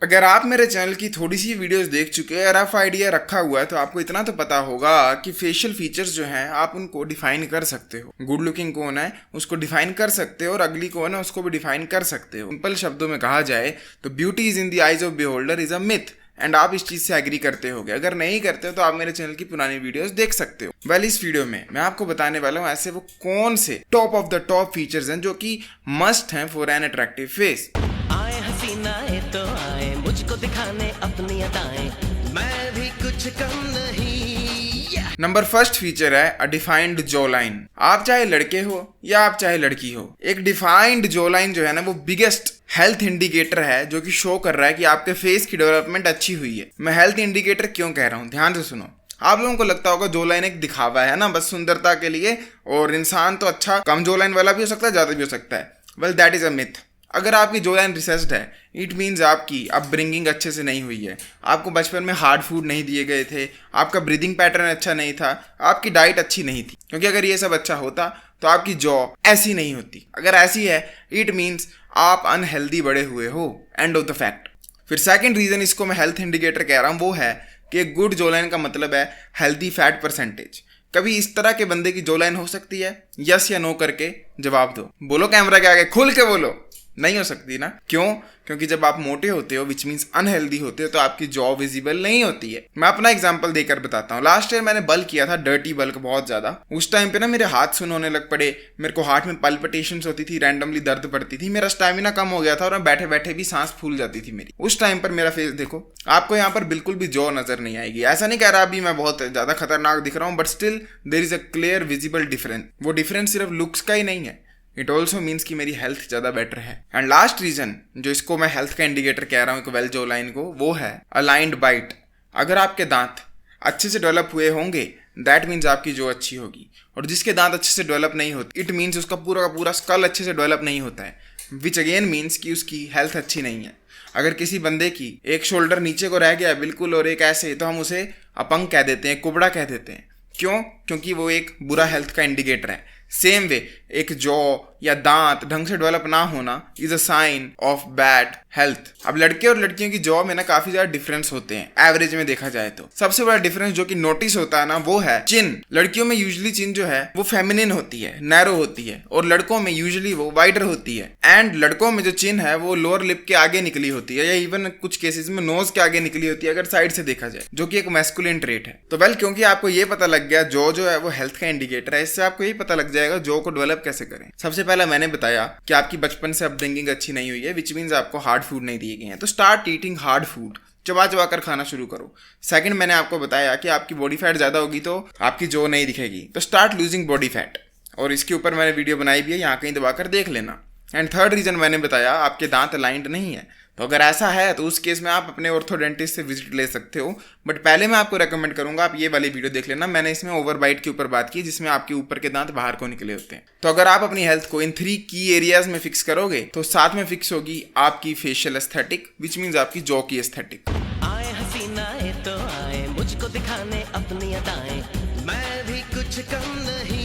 अगर आप मेरे चैनल की थोड़ी सी वीडियोस देख चुके हैं, रफ आइडिया रखा हुआ है, तो आपको इतना तो पता होगा कि फेशियल फीचर्स जो हैं आप उनको डिफाइन कर सकते हो। गुड लुकिंग कौन है उसको डिफाइन कर सकते हो और अगली कौन है उसको भी डिफाइन कर सकते हो। सिंपल शब्दों में कहा जाए तो beauty is in the eyes of beholder is a myth. And आप इस चीज से एग्री करते होगे। अगर नहीं करते हो तो आप मेरे चैनल की पुरानी वीडियोस देख सकते हो। वेल, इस वीडियो में मैं आपको बताने वाला हूँ ऐसे वो कौन से top of the top features हैं जो कि मस्ट हैं फॉर एन अट्रैक्टिव फेस। आए हसीनाएं तो आए मुझको दिखाने अपनी अदाएं, मैं भी कुछ कम नहीं। नंबर फर्स्ट फीचर है अ डिफाइंड जॉ लाइन। आप चाहे लड़के हो या आप चाहे लड़की हो, एक डिफाइंड जॉ लाइन जो है ना वो बिगेस्ट हेल्थ इंडिकेटर है जो कि शो कर रहा है कि आपके फेस की डेवलपमेंट अच्छी हुई है। मैं हेल्थ इंडिकेटर क्यों कह रहा हूँ, ध्यान से सुनो। आप लोगों को लगता होगा जॉ लाइन एक दिखावा है ना, बस सुंदरता के लिए, और इंसान तो अच्छा कम जॉ लाइन वाला भी हो सकता है, ज्यादा भी हो सकता है। Well, that is a myth. अगर आपकी जॉ लाइन रिसेस्ड है, इट मीन्स आपकी अपब्रिंगिंग अच्छे से नहीं हुई है। आपको बचपन में हार्ड फूड नहीं दिए गए थे, आपका ब्रीदिंग पैटर्न अच्छा नहीं था, आपकी डाइट अच्छी नहीं थी। क्योंकि अगर ये सब अच्छा होता तो आपकी जॉ ऐसी नहीं होती। अगर ऐसी है, इट मीन्स आप अनहेल्दी बड़े हुए हो। End of the fact. फिर सेकंड रीजन इसको मैं हेल्थ इंडिकेटर कह रहा हूँ वो है कि एक गुड जॉ लाइन का मतलब है हेल्दी फैट परसेंटेज। कभी इस तरह के बंदे की जॉ लाइन हो सकती है? यस या नो करके जवाब दो। बोलो कैमरा के आगे, खुल के बोलो। नहीं हो सकती ना। क्यों? क्योंकि जब आप मोटे होते हो विच मीन्स अनहेल्दी होते हो तो आपकी जॉ विजिबल नहीं होती है। मैं अपना एग्जांपल देकर बताता हूँ। लास्ट ईयर मैंने बल्क किया था, डर्टी बल्क बहुत ज्यादा। उस टाइम पे ना मेरे हाथ सुन होने लग पड़े, मेरे को हार्ट में पल्पिटेशंस होती थी, रैंडमली दर्द पड़ती थी, मेरा स्टैमिना कम हो गया था और मैं बैठे बैठे भी सांस फूल जाती थी मेरी। उस टाइम पर मेरा फेस देखो, आपको यहाँ पर बिल्कुल भी जॉ नजर नहीं आएगी। ऐसा नहीं कह रहा अभी मैं बहुत ज्यादा खतरनाक दिख रहा हूँ, but still there is a clear visible difference. वो डिफरेंस सिर्फ लुक्स का ही नहीं है, इट ऑल्सो मीन्स कि मेरी हेल्थ ज्यादा बेटर है। एंड लास्ट रीजन जो इसको मैं हेल्थ का इंडिकेटर कह रहा हूँ, एक वेल जॉ लाइन को, वो है अलाइंड बाइट। अगर आपके दांत अच्छे से डेवलप हुए होंगे दैट मीन्स आपकी जॉ अच्छी होगी। और जिसके दांत अच्छे से डेवलप नहीं होते, इट मीन्स उसका पूरा का पूरा स्कल अच्छे से डेवलप नहीं होता है, विच अगेन मीन्स कि उसकी हेल्थ अच्छी नहीं है। अगर किसी बंदे की एक शोल्डर नीचे को रह गया बिल्कुल और एक ऐसे, तो हम उसे अपंग कह देते हैं, कुबड़ा कह देते हैं। क्यों? क्योंकि वो एक बुरा हेल्थ का इंडिकेटर है। सेम वे एक जॉ या दांत ढंग से डेवलप ना होना is a sign of bad health. अब लड़के और लड़कियों की जॉ में ना काफी ज्यादा डिफरेंस होते हैं एवरेज में देखा जाए तो। सबसे बड़ा डिफरेंस जो कि नोटिस होता है ना वो है चिन। लड़कियों में यूजुअली चिन जो है वो फेमिनिन होती है, नैरो होती है, और लड़कों में यूजुअली वो वाइडर होती है। एंड लड़कों में जो चिन है वो लोअर लिप के आगे निकली होती है, या इवन कुछ केसेस में नोज के आगे निकली होती है अगर साइड से देखा जाए, जो कि एक मैस्कुलिन ट्रेट है। तो वेल, क्योंकि आपको ये पता लग गया जॉ जो है वो हेल्थ का इंडिकेटर है, इससे आपको ये पता लग जाएगा जॉ को डेवलप कैसे करें। सबसे पहला मैंने बताया कि आपकी बचपन से अपब्रिंगिंग अच्छी नहीं हुई है, विच मीन्स आपको हार्ड फूड नहीं दिए गए हैं, तो स्टार्ट ईटिंग हार्ड फूड, चबा चबा कर खाना शुरू करो। सेकंड, मैंने आपको बताया कि आपकी बॉडी फैट ज्यादा होगी तो आपकी जॉ नहीं दिखेगी, तो स्टार्ट लूजिंग बॉडी फैट, और इसके ऊपर मैंने वीडियो बनाई भी है, यहाँ कहीं दबाकर देख लेना। एंड थर्ड रीजन मैंने बताया आपके दांत अलाइंड नहीं है, तो अगर ऐसा है तो उस केस में आप अपने ऑर्थोडेंटिस्ट से विजिट ले सकते हो। बट पहले मैं आपको रेकमेंड करूंगा आप ये वाली वीडियो देख लेना। मैंने इसमें ओवरबाइट के ऊपर बात की जिसमें आपके ऊपर के दांत बाहर को निकले होते हैं। तो अगर आप अपनी हेल्थ को इन 3 की एरियाज में फिक्स करोगे तो साथ में फिक्स होगी आपकी फेशियल एस्थेटिक, विच मीन्स आपकी जॉ की एस्थेटिक। आए हसीनाएं तो आए मुझको दिखाने अपनी अदाएं, मैं भी कुछ कम नहीं।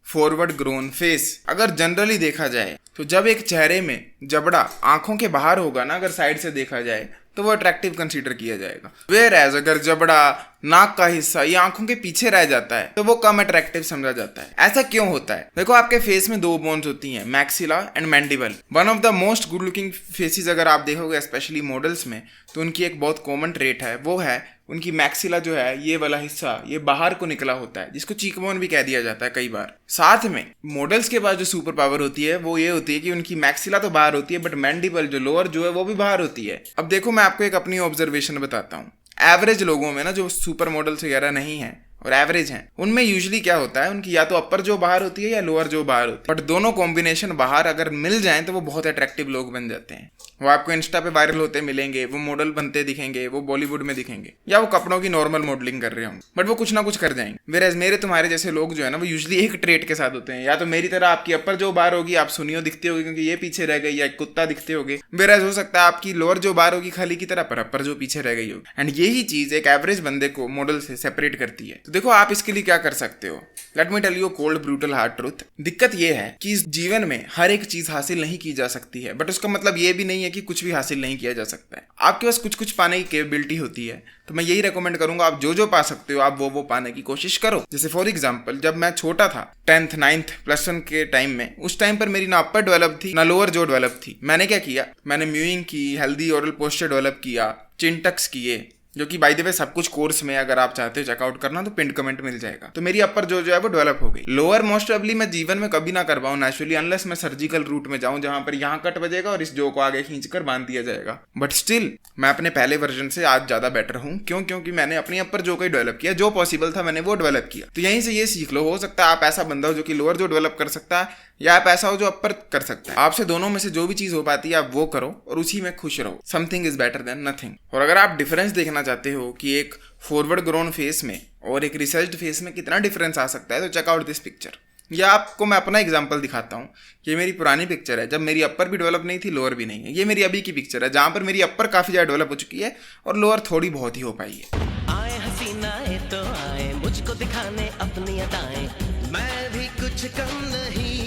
Forward grown face. अगर जनरली देखा जाए तो जब एक चेहरे में जबड़ा आंखों के बाहर होगा ना, अगर साइड से देखा जाए तो वो अट्रैक्टिव कंसीडर किया जाएगा। वेयर एज अगर जबड़ा नाक का हिस्सा या आंखों के पीछे रह जाता है तो वो कम अट्रैक्टिव समझा जाता है। ऐसा क्यों होता है? देखो, आपके फेस में 2 बोन्स होती हैं, maxilla and mandible. One of the most good looking faces अगर आप देखोगे स्पेशली मॉडल्स में, तो उनकी एक बहुत कॉमन ट्रेट है, वो है उनकी मैक्सिला जो है, ये वाला हिस्सा ये बाहर को निकला होता है, जिसको चीकबोन भी कह दिया जाता है कई बार। साथ में मॉडल्स के पास जो सुपर पावर होती है वो ये होती है कि उनकी मैक्सिला तो बाहर होती है बट मैंडिबल जो लोअर जो है वो भी बाहर होती है। अब देखो, मैं आपको एक अपनी ऑब्जर्वेशन बताता हूँ। एवरेज लोगों में ना, जो सुपर मॉडल्स वगैरह नहीं है और एवरेज हैं, उनमें यूजुअली क्या होता है, उनकी या तो अपर जो बाहर होती है या लोअर जो बाहर होती है, बट दोनों कॉम्बिनेशन बाहर अगर मिल जाएं तो वो बहुत अट्रैक्टिव लोग बन जाते हैं। वो आपको इंस्टा पे वायरल होते मिलेंगे, वो मॉडल बनते दिखेंगे, वो बॉलीवुड में दिखेंगे, या वो कपड़ों की नॉर्मल मॉडलिंग कर रहे होंगे, बट वो कुछ ना कुछ कर जाएंगे। वेयरएज मेरे तुम्हारे जैसे लोग जो है ना वो यूजुअली एक ट्रेट के साथ होते हैं, या तो मेरी तरह आपकी अपर जो बाहर होगी आप सुनियो दिखते होगे क्योंकि ये पीछे रह गई, या कुत्ता दिखते होगे। वेयरएज हो सकता है आपकी लोअर जो बाहर होगी खाली की तरह, पर अपर जो पीछे रह गई होगी। एंड यही चीज एक एवरेज बंदे को मॉडल से सेपरेट करती है। तो देखो, आप इसके लिए क्या कर सकते हो। Let me tell you cold brutal hard truth. दिक्कत ये है कि इस जीवन में हर एक चीज हासिल नहीं की जा सकती है, बट उसका मतलब ये भी नहीं है है कि कुछ भी हासिल नहीं किया जा सकता है। आपके पास कुछ कुछ पाने की कैपेबिलिटी होती है, तो मैं यही रेकमेंड करूंगा आप जो जो पा सकते हो आप वो पाने की कोशिश करो। जैसे फॉर एग्जांपल जब मैं छोटा था 10th 9th +1 के टाइम में, उस टाइम पर मेरी ना अपर डेवलप थी ना लोअर जो डेवलप थी। मैंने क्या किया, मैंने म्यूइंग की, हेल्दी ओरल पोस्चर डेवलप किया, चिन टक्स किए, जो कि बाय द वे सब कुछ कोर्स में अगर आप चाहते हो चेकआउट करना तो पिन कमेंट मिल जाएगा। तो मेरी अपर जो है वो डेवलप हो गई। लोअर मोस्ट प्रोबेबली मैं जीवन में कभी ना कर पाऊँ नेचुरली, अनलेस मैं सर्जिकल रूट में जाऊं जहां पर यहाँ कट बजेगा और इस जो को आगे खींचकर बांध दिया जाएगा। बट स्टिल मैं अपने पहले वर्जन से आज ज्यादा बेटर हूँ। क्योंकि मैंने अपनी अपर जो को ही डेवलप किया, जो पॉसिबल था मैंने वो डेवलप किया। तो यहीं से ये सीख लो, हो सकता है आप ऐसा बंदा हो जो कि लोअर जो डेवलप कर सकता है, या आप ऐसा हो जो अपर कर सकता है। आपसे दोनों में से जो भी चीज हो पाती है आप वो करो और उसी में खुश रहो। Something is better than nothing. और अगर आप डिफरेंस देखना चाहते हो कि एक फॉरवर्ड ग्रोन फेस में और एक रिसर्च्ड फेस में कितना डिफरेंस आ सकता है, तो चेक आउट दिस पिक्चर। या आपको मैं अपना एग्जांपल दिखाता हूँ। ये मेरी पुरानी पिक्चर है जब मेरी अपर भी डेवलप नहीं थी, लोअर भी नहीं है। ये मेरी अभी की पिक्चर है जहाँ पर मेरी अपर काफी ज्यादा डेवलप हो चुकी है और लोअर थोड़ी बहुत ही हो पाई है। आए हसीनाएं तो आए मुझको दिखाने अपनी अदाएं, मैं भी कुछ कम नहीं।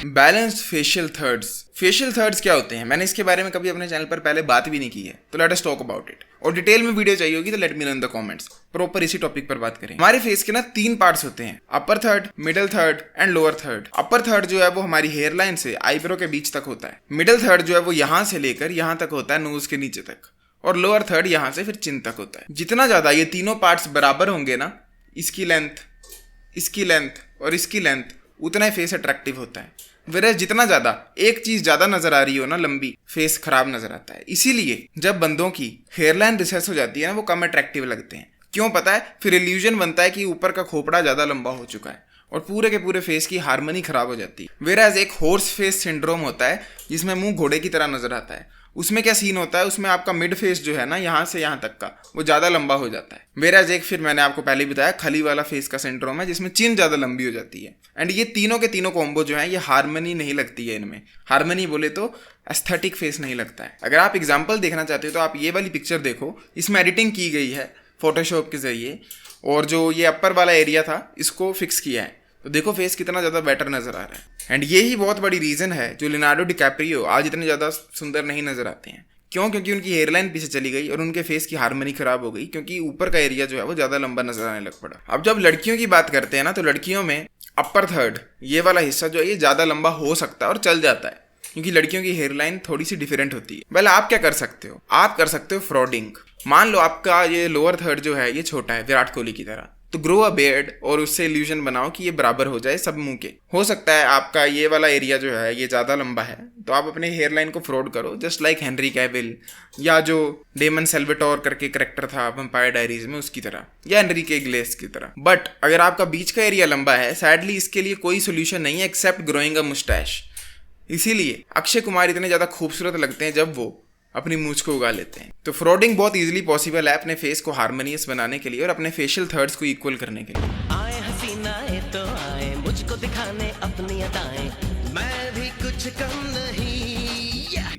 Balanced facial thirds. Facial thirds क्या होते हैं, मैंने इसके बारे में कभी अपने चैनल पर पहले बात भी नहीं की है, तो let us talk about it. और डिटेल में वीडियो चाहिए होगी तो let me know in the comments, proper इसी टॉपिक पर बात करें। हमारे फेस के ना 3 पार्ट्स होते हैं, upper third, middle third and lower third. Upper third जो है वो हमारी हेयर लाइन से आईब्रो के बीच तक होता है। मिडिल थर्ड जो है वो यहाँ से लेकर यहाँ तक होता है, नोज के नीचे तक। और लोअर थर्ड यहाँ से फिर चिन तक होता है। जितना ज्यादा ये तीनों पार्ट्स बराबर होंगे ना, इसकी लेंथ और इसकी लेंथ, उतना ही फेस अट्रैक्टिव होता है। वेरएज़ जितना ज्यादा एक चीज ज्यादा नजर आ रही हो ना लंबी, फेस खराब नजर आता है। इसीलिए जब बंदों की हेयरलाइन रिसेस हो जाती है ना, वो कम अट्रैक्टिव लगते हैं। क्यों पता है? फिर इल्यूजन बनता है कि ऊपर का खोपड़ा ज्यादा लंबा हो चुका है और पूरे के पूरे फेस की हार्मनी खराब हो जाती है। वेरएज़ एक हॉर्स फेस सिंड्रोम होता है जिसमें मुंह घोड़े की तरह नजर आता है। उसमें क्या सीन होता है, उसमें आपका मिड फेस जो है ना, यहाँ से यहाँ तक का, वो ज्यादा लंबा हो जाता है। वेरएज़ एक फिर मैंने आपको पहले बताया खली वाला फेस का सिंड्रोम है जिसमें चिन ज्यादा लंबी हो जाती है। एंड ये तीनों के तीनों कॉम्बो जो है, ये हार्मनी नहीं लगती है इनमें। हार्मनी बोले तो एस्थेटिक फेस नहीं लगता है। अगर आप एग्जाम्पल देखना चाहते हो तो आप ये वाली पिक्चर देखो, इसमें एडिटिंग की गई है फोटोशॉप के जरिए, और जो ये अपर वाला एरिया था इसको फिक्स किया है। तो देखो फेस कितना ज़्यादा बेटर नज़र आ रहा है। एंड यही बहुत बड़ी रीज़न है जो लियोनार्डो डिकैप्रियो आज इतने ज़्यादा सुंदर नहीं नजर आते हैं। क्यों? क्योंकि उनकी हेयरलाइन पीछे चली गई और उनके फेस की हार्मनी खराब हो गई, क्योंकि ऊपर का एरिया जो है वो ज़्यादा लंबा नजर आने लग पड़ा। अब जब लड़कियों की बात करते हैं ना, तो लड़कियों में अपर थर्ड ये वाला हिस्सा जो है ये ज़्यादा लंबा हो सकता है और चल जाता है, क्योंकि लड़कियों की हेयरलाइन थोड़ी सी डिफरेंट होती है। वेल आप क्या कर सकते हो? आप कर सकते हो फ्रॉडिंग। मान लो आपका ये लोअर थर्ड जो है ये छोटा है विराट कोहली की तरह, तो ग्रो अ बियर्ड और उससे इल्यूजन बनाओ कि ये बराबर हो जाए सब मुंह के। हो सकता है आपका ये वाला एरिया जो है ये ज़्यादा लंबा है, तो आप अपने हेयरलाइन को फ्रॉड करो, जस्ट लाइक हेनरी कैविल या जो डेमन सेल्वेटोर करके करेक्टर था वैम्पायर डायरीज में उसकी तरह, या एनरिके इग्लेसियस की तरह। बट अगर आपका बीच का एरिया लंबा है, सैडली इसके लिए कोई सोल्यूशन नहीं है एक्सेप्ट ग्रोइंग अ मुस्टैश। इसीलिए अक्षय कुमार इतने ज़्यादा खूबसूरत लगते हैं जब वो अपनी मूंछ को उगा लेते हैं। तो फ्रॉडिंग बहुत इजीली पॉसिबल है अपने फेस को हार्मोनियस बनाने के लिए और अपने फेशियल थर्ड्स को इक्वल करने के लिए। आए हसीनाएं तो आए मुझको दिखाने अपनी अदाएं, मैं भी कुछ कम नहीं।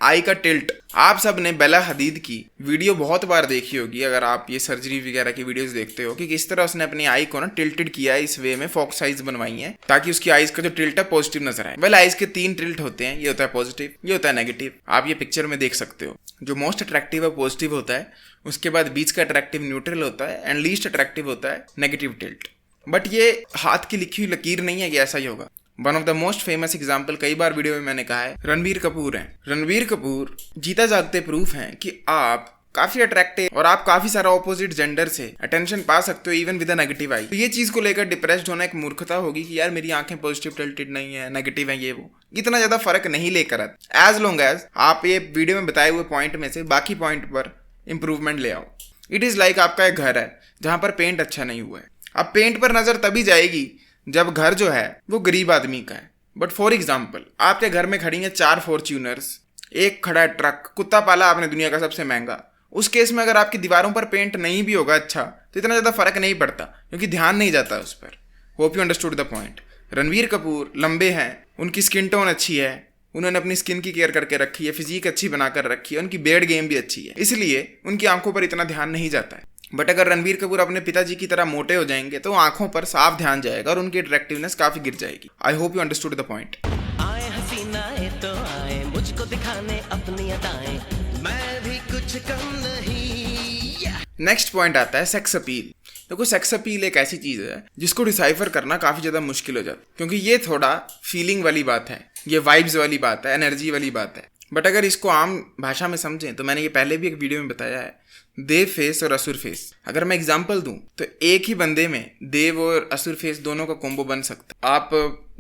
आई का टिल्ट। आप सब ने बेला हदीद की वीडियो बहुत बार देखी होगी अगर आप ये सर्जरी वगैरह की वीडियोस देखते हो, कि किस तरह उसने अपनी आई को ना टिल्टेड किया है, इस वे में फॉक्स आइज बनवाई है ताकि उसकी आइज का जो टिल्ट है पॉजिटिव नजर आए। वेल आइज के 3 टिल्ट होते हैं, ये होता है पॉजिटिव, ये होता है नेगेटिव। आप ये पिक्चर में देख सकते हो, जो मोस्ट अट्रैक्टिव है पॉजिटिव होता है, उसके बाद बीच का अट्रैक्टिव न्यूट्रल होता है एंड लीस्ट अट्रैक्टिव होता है नेगेटिव टिल्ट। बट ये हाथ की लिखी हुई लकीर नहीं है कि ऐसा ही होगा। One of the most famous example, कई बार वीडियो में मैंने कहा है, रणबीर कपूर हैं। रणबीर कपूर जीता जागते प्रूफ हैं कि आप काफी अट्रैक्टिव और आप काफी सारा ऑपोजिट जेंडर से अटेंशन पा सकते हो इवन विद अ नेगेटिव आई। तो ये चीज को लेकर डिप्रेस्ड होना एक मूर्खता होगी कि यार मेरी आंखें पॉजिटिव टिल्टेड नहीं है, नेगेटिव है, ये वो इतना ज्यादा फर्क नहीं लेकर आते। एज लॉन्ग एज आप ये वीडियो में बताए हुए पॉइंट में से बाकी पॉइंट पर इंप्रूवमेंट ले आओ। इट इज लाइक आपका एक घर है जहां पर पेंट अच्छा नहीं हुआ है। अब पेंट पर नजर तभी जाएगी जब घर जो है वो गरीब आदमी का है। बट फॉर एग्जाम्पल आपके घर में खड़ी हैं 4 फॉर्च्यूनर्स, एक खड़ा है ट्रक, कुत्ता पाला आपने दुनिया का सबसे महंगा। उस केस में अगर आपकी दीवारों पर पेंट नहीं भी होगा अच्छा, तो इतना ज़्यादा फर्क नहीं पड़ता क्योंकि ध्यान नहीं जाता उस पर। Hope you understood the point. Ranbir Kapoor लंबे हैं, उनकी स्किन टोन अच्छी है, उन्होंने अपनी स्किन की केयर करके रखी है, फिजिक अच्छी बनाकर रखी है, उनकी बेड गेम भी अच्छी है, इसलिए उनकी आंखों पर इतना ध्यान नहीं जाता है। बट अगर रणबीर कपूर अपने पिताजी की तरह मोटे हो जाएंगे तो आंखों पर साफ ध्यान जाएगा और उनकी अट्रैक्टिवनेस काफी गिर जाएगी। I hope you understood the point. आए हसीनाएं तो आए मुझको दिखाने अपनी अदाएं, मैं भी कुछ कम नहीं। नेक्स्ट पॉइंट आता है सेक्स अपील। देखो सेक्स अपील एक ऐसी चीज है जिसको डिसाइफर करना काफी ज्यादा मुश्किल हो जाता है, क्योंकि ये थोड़ा फीलिंग वाली बात है, ये वाइब्स वाली बात है, एनर्जी वाली बात है। बट अगर इसको आम भाषा में समझें तो मैंने ये पहले भी एक वीडियो में बताया है, देव फेस और असुर फेस। अगर मैं एग्जांपल दूं तो एक ही बंदे में देव और असुर फेस दोनों का कॉम्बो बन सकता है। आप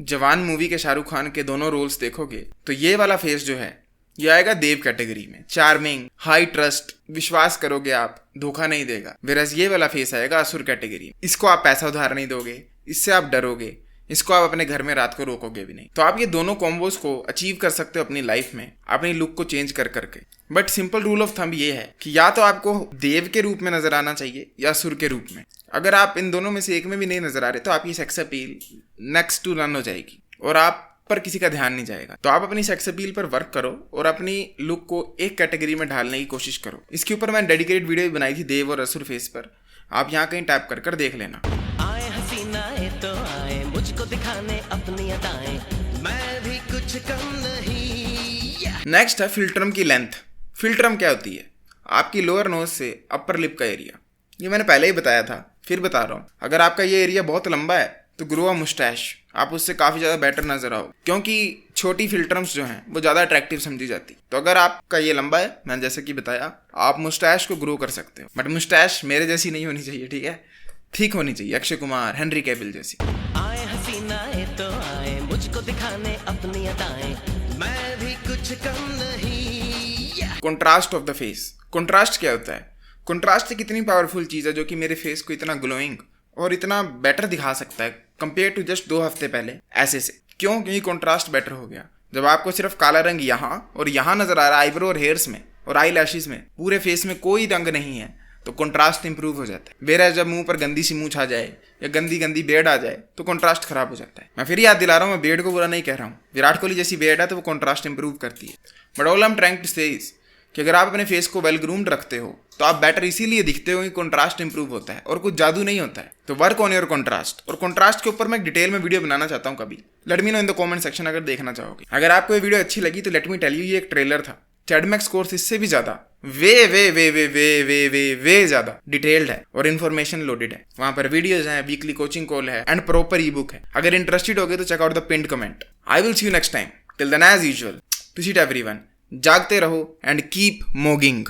जवान मूवी के शाहरुख खान के दोनों रोल्स देखोगे तो ये वाला फेस जो है ये आएगा देव कैटेगरी में, चार्मिंग, हाई ट्रस्ट, विश्वास करोगे आप, धोखा नहीं देगा। वेरस ये वाला फेस आएगा असुर कैटेगरी। इसको आप पैसा उधार नहीं दोगे, इससे आप डरोगे, इसको आप अपने घर में रात को रोकोगे भी नहीं। तो आप ये दोनों कॉम्बोज को अचीव कर सकते हो अपनी लाइफ में, अपनी लुक को चेंज कर करके। But simple rule of thumb ये है कि या तो आपको देव के रूप में नजर आना चाहिए या असुर के रूप में। अगर आप इन दोनों में से एक में भी नहीं नजर आ रहे तो आपकी sex appeal next to none हो जाएगी और आप पर किसी का ध्यान नहीं जाएगा। तो आप अपनी सेक्स अपील पर वर्क करो और अपनी लुक को एक कैटेगरी में ढालने की कोशिश करो। इसके ऊपर मैंने डेडिकेटेड वीडियो बनाई थी देव और असुर फेस पर, आप यहाँ कहीं टैप कर देख लेना। आए हसीनाए तो आए मुझको दिखाने अपनी अदाएं, मैं भी कुछ कम नहीं। नेक्स्ट है फिल्ट्रम की लेंथ। फिल्ट्रम क्या होती है? आपकी लोअर नोज से अपर लिप का एरिया। ये मैंने पहले ही बताया था, फिर बता रहा हूँ। अगर आपका ये एरिया बहुत लंबा है तो ग्रो अ मुस्टैश, आप उससे काफी ज्यादा बेटर नजर आओ, क्योंकि छोटी फिल्ट्रम्स जो हैं वो ज्यादा अट्रैक्टिव समझी जाती। तो अगर आपका ये लंबा है, मैंने जैसे कि बताया, आप मुस्टैश को ग्रो कर सकते हो। बट मुस्टैश मेरे जैसी नहीं होनी चाहिए, ठीक है? ठीक होनी चाहिए, अक्षय कुमार, हेनरी कैविल जैसी। आए हसीनाए तो आए मुझको दिखाने अपनी अदाएं, मैं भी कुछ कम नहीं। Contrast of the face. Contrast क्या होता है? कंट्रास्ट एक इतनी पावरफुल चीज है जो कि मेरे फेस को इतना ग्लोइंग और इतना बेटर दिखा सकता है कंपेयर टू जस्ट 2 हफ्ते पहले ऐसे से। क्यों? क्योंकि कंट्रास्ट बेटर हो गया। जब आपको सिर्फ काला रंग यहाँ और यहाँ नजर आ रहा है, आईब्रो और हेयर्स में और आई लैशेज में, पूरे फेस में कोई रंग नहीं है, तो कंट्रास्ट इंप्रूव हो जाता है। वेरा जब मुंह पर गंदी सी मूंछ आ जाए या गंदी गंदी बेड आ जाए तो कंट्रास्ट खराब हो जाता है। मैं फिर याद दिला रहा हूँ, मैं बेड को बुरा नहीं कह रहा हूँ। विराट कोहली जैसी बेड है तो वो कंट्रास्ट इंप्रूव करती है। But all I am trying to say is कि अगर आप अपने फेस को वेल ग्रूम्ड रखते हो तो आप बेटर इसीलिए दिखते हो कि कंट्रास्ट इंप्रूव होता है और कुछ जादू नहीं होता है। तो वर्क ऑन योर कंट्रास्ट। और कंट्रास्ट के ऊपर मैं डिटेल में वीडियो बनाना चाहता हूँ कभी। Let me know in the comment section अगर देखना चाहोगे। अगर आपको ये वीडियो अच्छी लगी तो लेट मी टेल यू, ये एक ट्रेलर था। चैडमैक्स कोर्स इससे भी ज्यादा वे ज्यादा डिटेल्ड है और इन्फॉर्मेशन लोडेड है। वहां पर वीडियोज हैं, वीकली कोचिंग कॉल है एंड प्रॉपर ई बुक है। अगर इंटरेस्टेड हो गए तो check out the pinned comment. I will see you next time. Till then as usual, to seat everyone, जागते रहो एंड कीप मोगिंग।